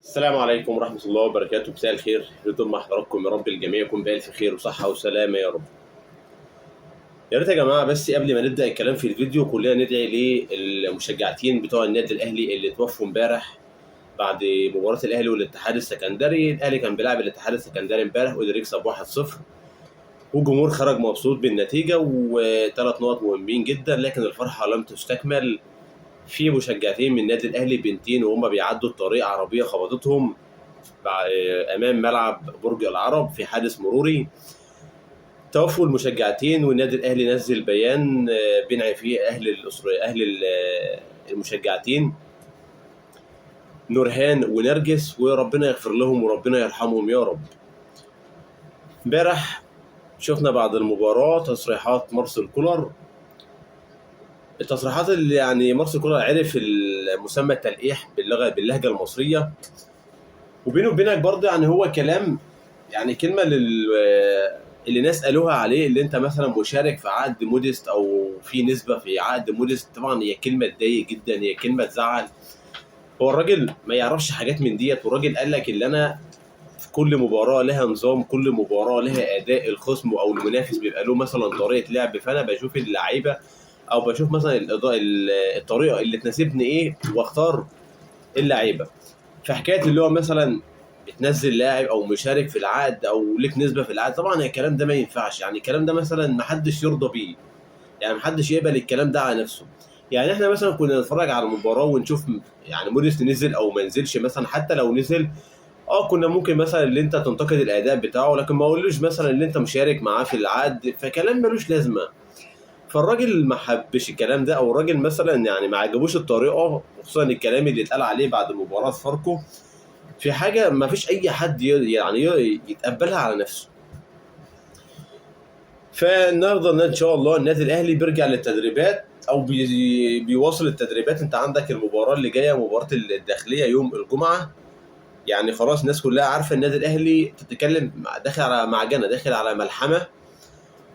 السلام عليكم ورحمة الله وبركاته. مساء الخير يطول مع حضراتكم، يا رب الجميع يكون بألف خير وصحة وسلامة يا رب. يا ريت يا جماعة بس قبل ما نبدأ الكلام في الفيديو كلنا ندعي للمشجعين بتوع النادي الأهلي اللي توفوا امبارح بعد مباراة الأهلي والاتحاد السكندري. الأهلي كان بيلعب الاتحاد السكندري امبارح وقدر يكسب 1-0 والجمهور خرج مبسوط بالنتيجة وثلاث نقط مهمين جدا، لكن الفرحة لم تستكمل. في مشجعين من النادي الأهلي بنتين وهم بيعدوا الطريق عربية خبطتهم امام ملعب برج العرب في حادث مروري. توفوا المشجعتين والنادي الاهلي نزل بيان بينعي فيه اهل المشجعتين نورهان ونرجس، وربنا يغفر لهم وربنا يرحمهم يا رب. امبارح شفنا بعد المباراه تصريحات مارسيل كولر، التصريحات اللي يعني مارسيل كولر عرف المسمى التلقيح باللهجه المصريه، وبينه وبينك برضه يعني هو كلام، يعني كلمه اللي ناس قالوها عليه، اللي انت مثلا مشارك في عقد موديست او في نسبه في عقد موديست. طبعا هي كلمه تضايق جدا، هي كلمه تزعل. هو الراجل ما يعرفش حاجات من ديت، والراجل قال لك اللي انا في كل مباراه لها نظام، كل مباراه لها اداء الخصم او المنافس بيبقى له مثلا طريقه لعب، فانا بشوف اللعيبه او بشوف مثلا الطريقه اللي تناسبني ايه واختار اللعيبه. فحكايه اللي هو مثلا بتنزل لاعب او مشارك في العقد او ليك نسبه في العقد، طبعا الكلام ده ما ينفعش. يعني الكلام ده مثلا ما حدش يرضى بيه، يعني ما حدش يقبل الكلام ده على نفسه. يعني احنا مثلا كنا نتفرج على المباراه ونشوف يعني موديست نزل او ما نزلش، مثلا حتى لو نزل كنا ممكن مثلا اللي انت تنتقد الاداء بتاعه، لكن ما اقولوش مثلا اللي انت مشارك معاه في العقد، فكلام ملوش لازمه. فالراجل ما حبش الكلام ده، او الراجل مثلا يعني ما عجبوش الطريقه، خصوصا الكلام اللي اتقال عليه بعد مباراه فاركو، في حاجه ما فيش اي حد يعني يتقبلها على نفسه. فالنهارده ان شاء الله النادي الاهلي بيرجع للتدريبات او بيواصل التدريبات. انت عندك المباراه اللي جايه مباراه الداخليه يوم الجمعه، يعني خلاص الناس كلها عارفه النادي الاهلي تتكلم داخل على معجنه، داخل على ملحمه.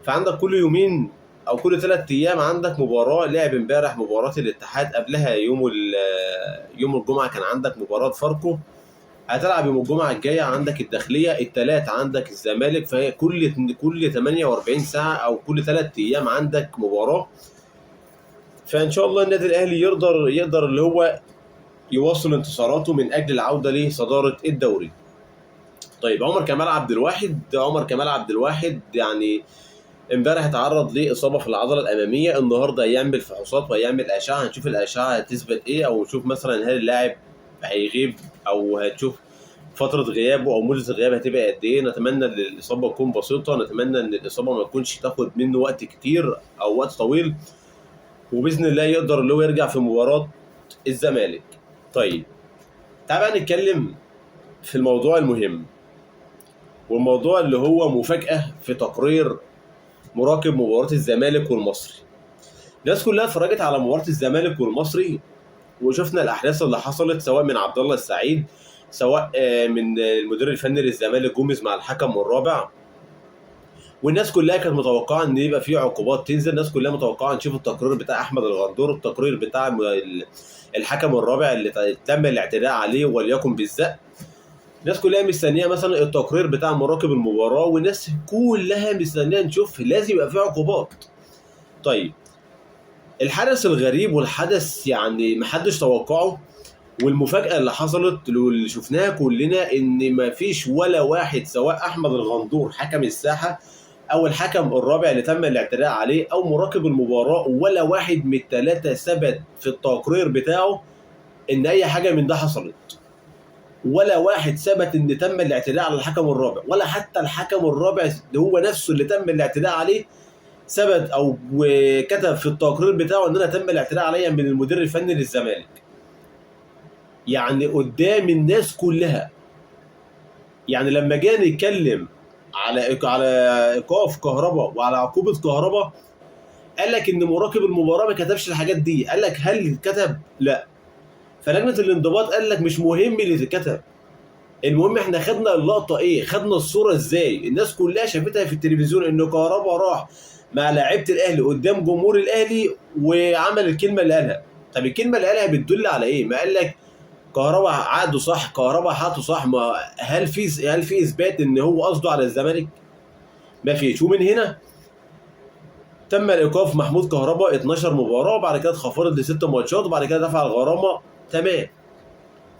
فعندك كل يومين او كل 3 ايام عندك مباراه. لعب امبارح مباراه الاتحاد، قبلها يوم الجمعه كان عندك مباراه فاركو، هتلعب يوم الجمعه الجايه عندك الداخليه، الثلاث عندك الزمالك. فهي كل 48 ساعه او كل 3 ايام عندك مباراه. فان شاء الله النادي الاهلي يقدر اللي هو يواصل انتصاراته من اجل العوده لصداره الدوري. طيب عمر كمال عبد الواحد يعني امبارح اتعرض لاصابه في العضله الاماميه. النهارده هيعمل فحوصات وهيعمل اشعه، هنشوف الاشعه هتثبت ايه، او نشوف مثلا هل اللاعب هيغيب، او هتشوف فتره غيابه او مده الغياب هتبقى قد ايه. نتمنى ان الاصابه تكون بسيطه، نتمنى ان الاصابه ما تكونش تاخد منه وقت كتير او وقت طويل، وباذن الله يقدر اللي هو يرجع في مباراه الزمالك. طيب تعال بقى نتكلم في الموضوع المهم، والموضوع اللي هو مفاجاه في تقرير مراقب مباراه الزمالك والمصري. الناس كلها اتفرجت على مباراه الزمالك والمصري، وشفنا الاحداث اللي حصلت سواء من عبد الله السعيد، سواء من المدير الفني للزمالك جوميز مع الحكم الرابع. والناس كلها كانت متوقعه ان يبقى في عقوبات تنزل، الناس كلها متوقعه نشوف التقرير بتاع احمد الغندور، التقرير بتاع الحكم الرابع اللي تم الاعتداء عليه وليكن بالزق. الناس كلها مستنيه مثلا التقرير بتاع مراقب المباراه، والناس كلها مستنيه نشوف لازم يبقى في عقوبات. طيب الحدث الغريب والحدث يعني محدش توقعه، والمفاجأة اللي حصلت واللي شفناها كلنا ان مفيش ولا واحد، سواء احمد الغندور حكم الساحة او الحكم الرابع اللي تم الاعتداء عليه او مراقب المباراة، ولا واحد من الثلاثة ثبت في التقرير بتاعه ان اي حاجة من ده حصلت. ولا واحد ثبت ان تم الاعتداء على الحكم الرابع، ولا حتى الحكم الرابع اللي هو نفسه اللي تم الاعتداء عليه ثبت او كتب في التقرير بتاعه ان انا تم الاعتداء عليا من المدير الفني للزمالك. يعني قدام الناس كلها. يعني لما جينا نتكلم على ايقاف كهرباء وعلى عقوبه كهرباء، قال لك ان مراقب المباراه ما كتبش الحاجات دي. قال لك هل كتب؟ لا. فلجنه الانضباط قال لك مش مهم اللي كتب، المهم احنا خدنا اللقطه ايه، خدنا الصوره ازاي. الناس كلها شافتها في التلفزيون ان كهرباء راح مع لعيبه الاهلي قدام جمهور الاهلي وعمل الكلمه اللي قالها. طب الكلمه اللي قالها بتدل على ايه؟ ما قال لك كهربا عقده صح، كهربا حاطه صح، ما هل في اثبات ان هو قصده على الزمالك؟ ما فيش. ومن هنا تم الايقاف محمود كهربا 12 مباراه، وبعد كده اتخفضت ل6 ماتشات، وبعد كده دفع الغرامه. تمام.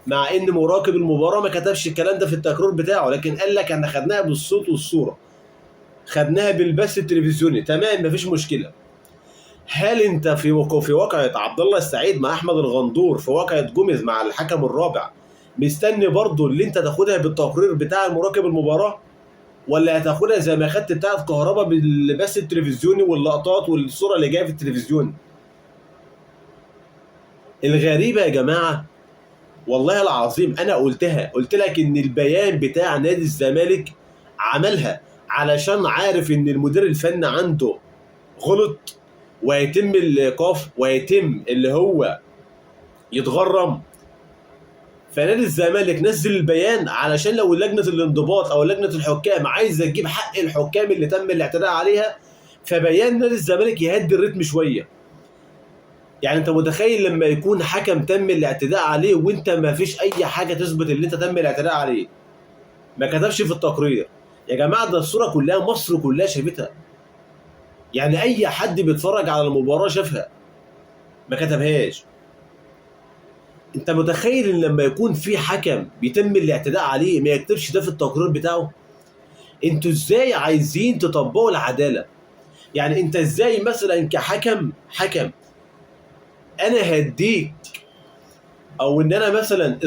مع ان مراقب المباراه ما كتبش الكلام ده في التقرير بتاعه، لكن قال لك احنا خدناها بالصوت والصوره، خدناها بالبث التلفزيوني. تمام، مفيش مشكله. هل انت في واقعه عبد الله السعيد مع احمد الغندور، في واقعه جوميز مع الحكم الرابع، مستني برضو اللي انت تاخدها بالتقرير بتاع المراقب المباراه، ولا هتاخدها زي ما خدت بتاعت كهربا بالبث التلفزيوني واللقطات والصوره اللي جايه في التلفزيون؟ الغريبه يا جماعه، والله العظيم انا قلت لك ان البيان بتاع نادي الزمالك عملها علشان عارف ان المدير الفني عنده غلط، ويتم الايقاف، ويتم اللي هو يتغرم. فنادي الزمالك نزل البيان علشان لو لجنه الانضباط او لجنه الحكام عايزه تجيب حق الحكام اللي تم الاعتداء عليها، فبيان نادي الزمالك يهدي الريتم شويه. يعني انت متخيل لما يكون حكم تم الاعتداء عليه وانت ما فيش اي حاجه تثبت ان انت تم الاعتداء عليه، ما كتبش في التقرير؟ يا جماعه ده الصوره كلها، مصر كلها شافتها، يعني اي حد بيتفرج على المباراه شافها، ما كتبهاش. انت متخيل ان لما يكون في حكم بيتم الاعتداء عليه ما يكتبش ده في التقرير بتاعه؟ انتوا ازاي عايزين تطبقوا العداله؟ يعني انت ازاي مثلا حكم انا هديك، او ان انا مثلا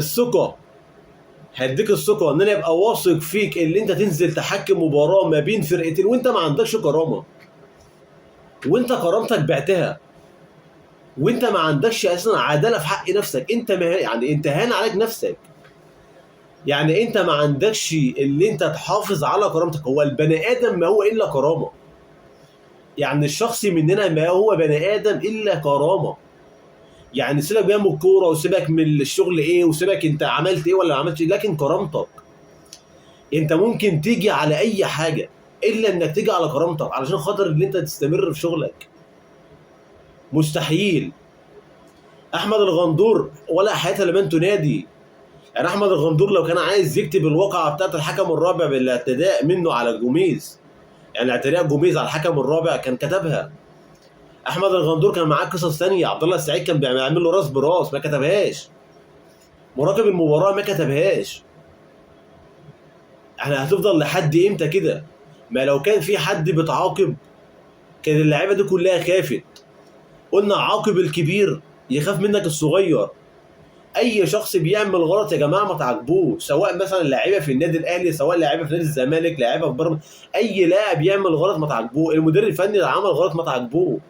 هديك الثقه ان انا ابقى واثق فيك اللي انت تنزل تحكم مباراه ما بين فرقتين وانت ما عندكش كرامه، وانت كرامتك بعتها، وانت ما عندكش اصلا عداله في حق نفسك، انت ما يعني انت هان عليك نفسك، يعني انت ما عندكش اللي انت تحافظ على كرامتك. هو البني ادم ما هو الا كرامه، يعني الشخص مننا ما هو بني ادم الا كرامه. يعني سيبك بقى من الكوره، وسيبك من الشغل ايه، وسيبك انت عملت ايه ولا ما عملتش ايه، لكن كرامتك انت ممكن تيجي على اي حاجه الا انك تيجي على كرامتك علشان خاطر ان انت تستمر في شغلك. مستحيل. احمد الغندور ولا حياه لمن تنادي. يعني احمد الغندور لو كان عايز يكتب الواقعه بتاعت الحكم الرابع بالاعتداء منه على جوميز، يعني اعتداء جوميز على الحكم الرابع، كان كتبها. احمد الغندور كان معاه قصص ثانيه، عبد الله السعيد كان بيعمل له راس براس، ما كتبهاش. مراقب المباراه ما كتبهاش. احنا هتفضل لحد امتى كده؟ ما لو كان في حد بيتعاقب كان اللعيبه دي كلها خافت. قلنا عاقب الكبير يخاف منك الصغير. اي شخص بيعمل غلط يا جماعه ما تعاقبوه، سواء مثلا لاعيبه في النادي الاهلي، سواء لاعيبه في نادي الزمالك، لاعيبه في بره، اي لاعب يعمل غلط ما تعاقبوه، المدير الفني اللي عمل غلط ما تعاقبوه.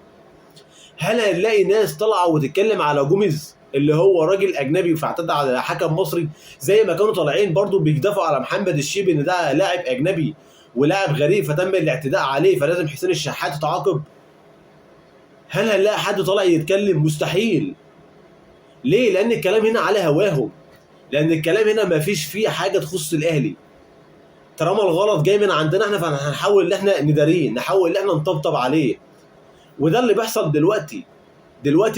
هل هنلاقي ناس طالعه وتتكلم على جوميز اللي هو راجل اجنبي فاعتدى على حكم مصري، زي ما كانوا طالعين برضو بيدافعوا على محمد الشيبي ان ده لاعب اجنبي ولاعب غريب فتم الاعتداء عليه فلازم حسين الشحات يتعاقب؟ هل هنلاقي حد طالع يتكلم؟ مستحيل. ليه؟ لان الكلام هنا على هواهم، لان الكلام هنا ما فيش فيه حاجه تخص الاهلي. طالما الغلط جاي من عندنا احنا فهنحاول ان احنا نداريه، نحاول ان احنا نطبطب عليه. وده اللي بيحصل دلوقتي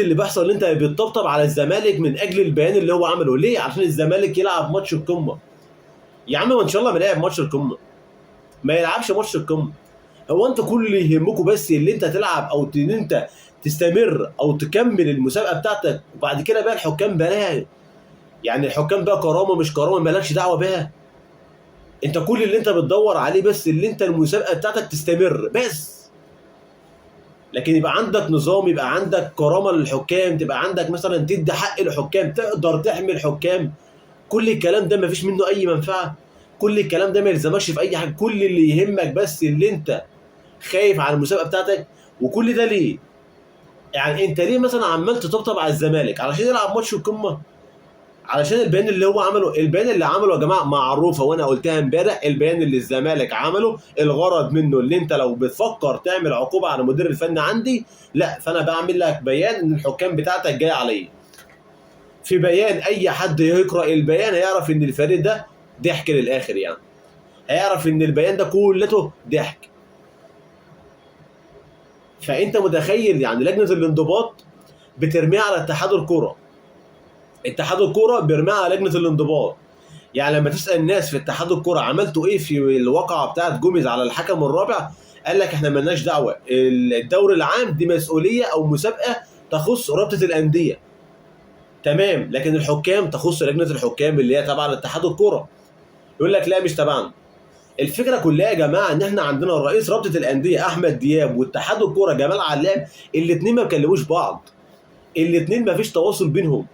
اللي بيحصل ان انت بتطبطب على الزمالك من اجل البيان اللي هو عمله. ليه؟ عشان الزمالك يلعب ماتش القمه. يا عم ما ان شاء الله ما يلعب ماتش القمه، ما يلعبش ماتش القمه. هو انت كل اللي يهمكم بس اللي انت تلعب، او ان انت تستمر او تكمل المسابقه بتاعتك، وبعد كده بقى الحكام بلاها. يعني الحكام بقى كرامه مش كرامه مالكش دعوه بها. انت كل اللي انت بتدور عليه بس اللي انت المسابقه بتاعتك تستمر بس. لكن يبقى عندك نظام، يبقى عندك كرامه للحكام، تبقى عندك مثلا تدي حق الحكام، تقدر تحمي الحكام. كل الكلام ده مفيش منه اي منفعه. كل الكلام ده ما يلزمكش في اي حاجه. كل اللي يهمك بس اللي انت خايف على المسابقه بتاعتك. وكل ده ليه؟ يعني انت ليه مثلا عمال تطبطب على الزمالك علشان يلعب ماتش القمه؟ علشان البيان اللي هو عمله، البيان اللي عمله يا جماعه معروفه، وانا قلتها امبارح، البيان اللي الزمالك عمله الغرض منه اللي انت لو بتفكر تعمل عقوبه على المدير الفني عندي، لا، فانا بعمل لك بيان ان الحكام بتاعتك جايه عليا. في بيان اي حد يقرا البيان هيعرف ان الفريق ده ضحك للاخر، يعني هيعرف ان البيان ده كلته ضحك. فانت متخيل يعني لجنه الانضباط بترميها على اتحاد الكره، اتحاد الكوره بيرميها على لجنه الانضباط. يعني لما تسال الناس في اتحاد الكوره عملتوا ايه في الواقعه بتاعت جوميز على الحكم الرابع، قال لك احنا مالناش دعوه، الدوري العام دي مسؤوليه او مسابقه تخص رابطه الانديه. تمام، لكن الحكام تخص لجنه الحكام اللي هي تبع لاتحاد الكوره. يقول لك لا مش تبعنا. الفكره كلها يا جماعه ان احنا عندنا رئيس رابطه الانديه احمد دياب واتحاد الكوره جمال علام، الاثنين ما بيكلموش بعض، الاثنين ما فيش تواصل بينهم،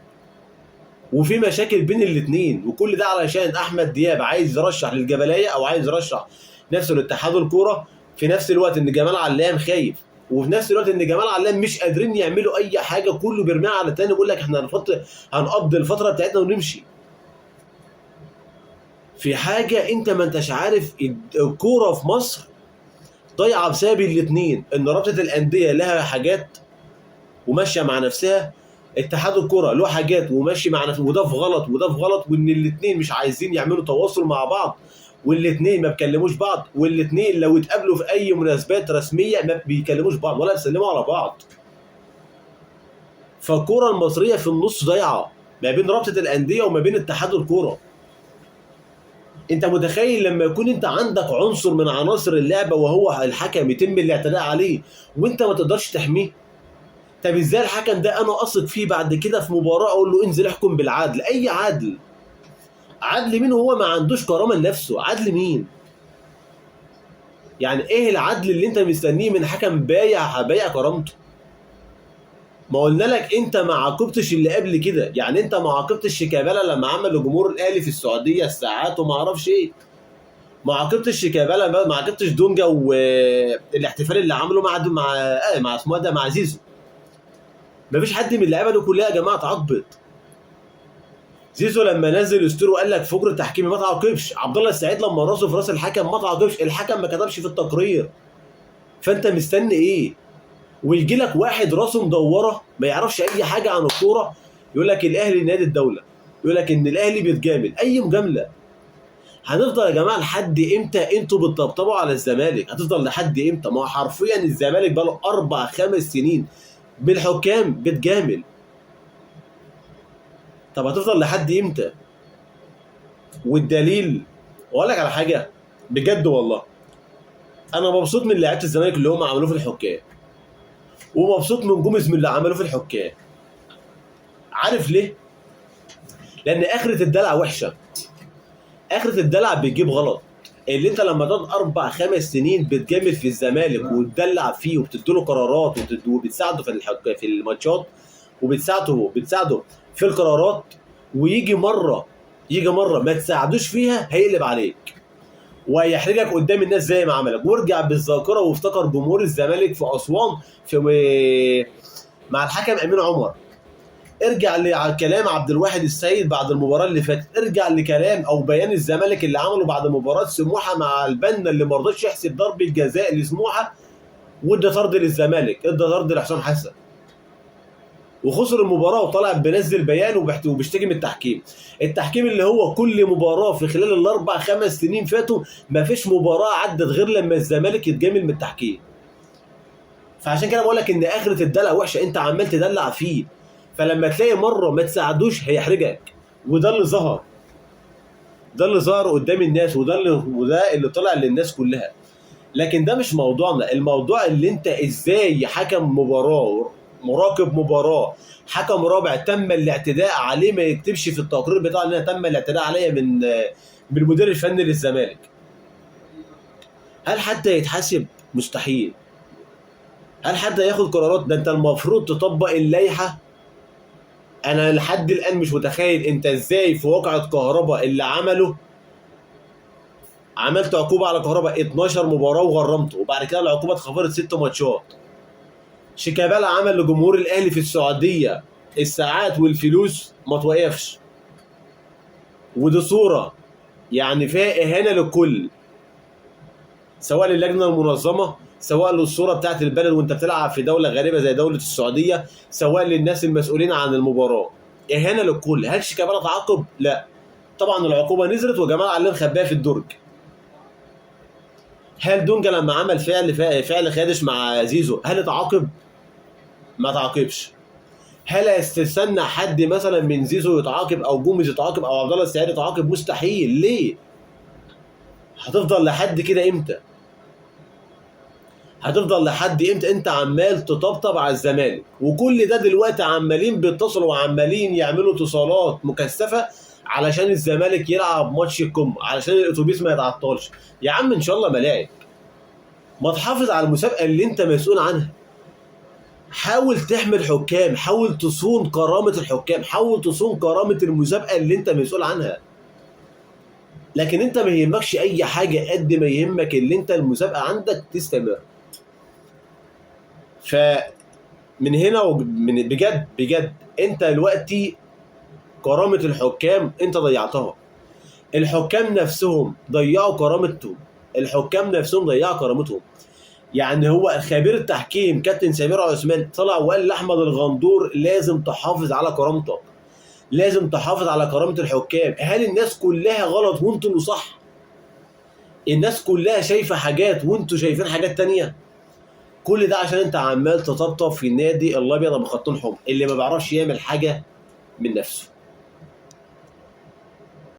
وفي مشاكل بين الاثنين، وكل ده علشان احمد دياب عايز يرشح للجبليه او عايز يرشح نفسه لاتحاد الكوره، في نفس الوقت ان جمال علام خايف، وفي نفس الوقت ان جمال علام مش قادرين يعملوا اي حاجه، كله بيرميها على الثاني يقول لك احنا هنقضي الفتره بتاعتنا ونمشي. في حاجه انت ما انتش عارف، الكوره في مصر ضايعه بسبب الاثنين، ان رابطه الانديه لها حاجات وماشيه مع نفسها، اتحاد الكره له حاجات وماشي مع نفسه، وده في غلط وده في غلط، وان الاثنين مش عايزين يعملوا تواصل مع بعض، والاثنين ما بيكلموش بعض، والاثنين لو اتقابلوا في اي مناسبات رسميه ما بيكلموش بعض ولا بيسلموا على بعض. فالكره المصريه في النص ضايعه ما بين رابطه الانديه وما بين اتحاد الكره. انت متخيل لما يكون انت عندك عنصر من عناصر اللعبه وهو الحكم يتم الاعتداء عليه وانت ما تقدرش تحميه؟ طب ازاي الحكم ده انا اثق فيه بعد كده في مباراه اقول له انزل احكم بالعدل؟ اي عدل؟ عدل مين وهو ما عندوش كرامه لنفسه؟ عدل مين؟ يعني ايه العدل اللي انت مستنيه من حكم بايع كرامته؟ ما قلنا لك انت ما عاقبتش اللي قبل كده، يعني انت ما عاقبتش شيكابالا لما عمل لجمهور الاهلي في السعوديه الساعات وما اعرفش ايه، ما عاقبتش شيكابالا، ما عاقبتش دونجا والاحتفال اللي عمله مع اسمه ده مع زيزو. مفيش حد من اللعيبه دي كلها يا جماعه اتعاقبت. زيزو لما نزل ستوري وقال لك فجر تحكيمي ما تعاقبش، عبد الله السعيد لما راسه في راس الحكم ما تعاقبش، الحكم ما كتبش في التقرير. فانت مستني ايه؟ ويجي لك واحد راسه مدوره ما يعرفش اي حاجه عن الكوره يقول لك الاهلي نادي الدوله، يقول لك ان الاهلي بيتجامل. اي مجامله؟ هنفضل يا جماعه لحد امتى انتوا بتطبطبوا على الزمالك؟ هتفضل لحد امتى؟ ما هو حرفيا الزمالك بقى له 4 5 سنين بالحكام بتجامل. طب هتفضل لحد امتى؟ والدليل، واقول لك على حاجه بجد والله، انا مبسوط من لعيبه الزمالك اللي هم عملوه في الحكام، ومبسوط من جوميز من اللي عملوه في الحكام. عارف ليه؟ لان اخره الدلع وحشه، اخره الدلع بيجيب غلط. اللي انت لما تقعد 4 5 سنين بتجامل في الزمالك وتدلع فيه وبتديله قرارات وبتساعده في الماتشات وبتساعده في القرارات، ويجي مره ما تساعدوش فيها هيقلب عليك وهيحرجك قدام الناس زي ما عملك. وارجع بالذاكره وافتكر جمهور الزمالك في اسوان مع الحكم امين عمر، ارجع لكلام عبد الواحد السيد بعد المباراه اللي فاتت، ارجع لكلام او بيان الزمالك اللي عمله بعد مباراه سموحه مع البنا اللي ما رضاش يحسب ضربه جزاء لسموحه وادى طرد للزمالك، ادى طرد لحسام حسن وخسر المباراه وطلع بينزل بيان وبيشتكي من التحكيم اللي هو كل مباراه في خلال ال4 5 سنين فاتوا ما فيش مباراه عدت غير لما الزمالك يتجامل من التحكيم. فعشان كده بقول لك ان اخره الدلع وحشه، انت عمال تدلع فيه، فلما تلاقي مره ما تساعدوش هيحرجك. وده اللي ظهر، ده اللي ظهر قدام الناس، وده اللي طلع للناس كلها. لكن ده مش موضوعنا، الموضوع اللي انت ازاي حكم مباراه، مراقب مباراه، حكم رابع تم الاعتداء عليه ما يكتبش في التقرير بتاعه ان تم الاعتداء عليا من المدير الفني للزمالك؟ هل حتى يتحاسب؟ مستحيل. هل حد ياخد قرارات؟ ده انت المفروض تطبق اللائحه. انا لحد الان مش متخيل انت ازاي في واقعة كهرباء اللي عملت عقوبه على كهرباء 12 مباراه وغرمته، وبعد كده العقوبه اتخفضت 6 ماتشات. شيكابالا عمل لجمهور الاهلي في السعوديه الساعات والفلوس ما توقفش، ودي صوره يعني فيها اهانه للكل، سواء للجنه المنظمه، سواء للصوره بتاعت البلد وانت بتلعب في دوله غريبه زي دوله السعوديه، سواء للناس المسؤولين عن المباراه. اهانه للكل. هل شيكابالا تعاقب؟ لا طبعا، العقوبه نزلت وجمال علام خباها في الدرج. هل دونجا لما عمل فعل خادش مع زيزو هل اتعاقب؟ ما تعاقبش. هل هتستنى حد مثلا من زيزو يتعاقب او جوميز يتعاقب او عبد الله السعيد يتعاقب؟ مستحيل. ليه؟ هتفضل لحد كده امتى؟ هتفضل لحد امتى انت عمال تطبطب على الزمالك؟ وكل ده دلوقتي عمالين بيتصلوا وعمالين يعملوا اتصالات مكثفه علشان الزمالك يلعب ماتش القمه، علشان الاتوبيس ما يتعطلش. يا عم ان شاء الله ملاعب، ما تحافظ على المسابقه اللي انت مسؤول عنها. حاول تحمي الحكام، حاول تصون كرامه الحكام، حاول تصون كرامه المسابقه اللي انت مسؤول عنها. لكن انت ما يهمكش اي حاجه قد ما يهمك اللي انت المسابقه عندك تستمر. فمن هنا من بجد بجد انت دلوقتي كرامه الحكام انت ضيعتها. الحكام نفسهم ضيعوا كرامتهم، الحكام نفسهم ضيعوا كرامتهم. يعني هو خبير التحكيم كابتن سمير عثمان طلع وقال لاحمد الغندور لازم تحافظ على كرامتك، لازم تحافظ على كرامه الحكام. هل الناس كلها غلط وانتوا اللي صح؟ الناس كلها شايفه حاجات وانتوا شايفين حاجات تانية؟ كل ده عشان انت عمال تطبطب في النادي الابيض ابو خطين حمر اللي ما بيعرفش يعمل حاجه من نفسه.